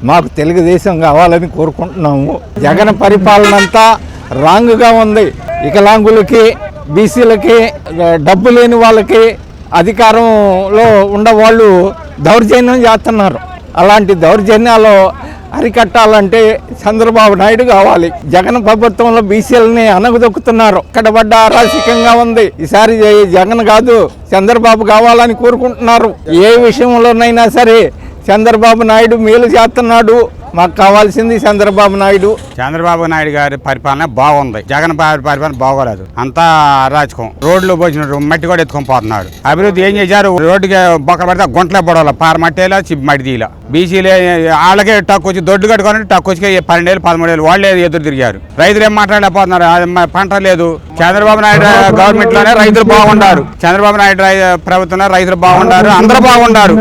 మాకు తెలుగుదేశం కావాలని కోరుకుంటున్నాము. జగన్ పరిపాలన అంతా రాంగ్గా ఉంది. వికలాంగులకి, బీసీలకి, డబ్బు లేని వాళ్ళకి, అధికారంలో ఉండవాళ్ళు దౌర్జన్యం చేస్తున్నారు. అలాంటి దౌర్జన్యాలు అరికట్టాలంటే చంద్రబాబు నాయుడు కావాలి. జగన్ ప్రభుత్వంలో బీసీలని అనగదొక్కుతున్నారు. ఇక్కడ పడ్డ అరాచకంగా ఉంది. ఈసారి జగన్ కాదు, చంద్రబాబు కావాలని కోరుకుంటున్నారు. ఏ విషయంలోనైనా సరే చంద్రబాబు నాయుడు మేలు చేస్తున్నాడు. మాకు కావాల్సింది చంద్రబాబు నాయుడు. చంద్రబాబు నాయుడు గారి పరిపాలన బాగుంది. జగన్ పరిపాలన బాగోలేదు. అంతా అరాచకం. రోడ్లు పోసిన మట్టి కూడా ఎత్తుకొని పోతున్నాడు. అభివృద్ధి ఏం చేశారు? రోడ్డుకి బొక్క పడితే గుంటలే పడవాలి, పార మట్టేలా మట్టి తీలా. బీసీలే వాళ్ళకే టక్కు వచ్చి దొడ్డు కట్టుకొని టక్కు వచ్చి 12 ఏళ్ళు 13 ఏళ్ళు వాళ్ళే ఎదురు తిరిగారు. రైతులు ఏం మాట్లాడలేకపోతున్నారు. పంట లేదు. చంద్రబాబు నాయుడు గవర్నమెంట్ లోనే రైతులు బాగుంటారు. చంద్రబాబు నాయుడు ప్రభుత్వంలో రైతులు బాగుంటారు. అందరూ బాగుంటారు.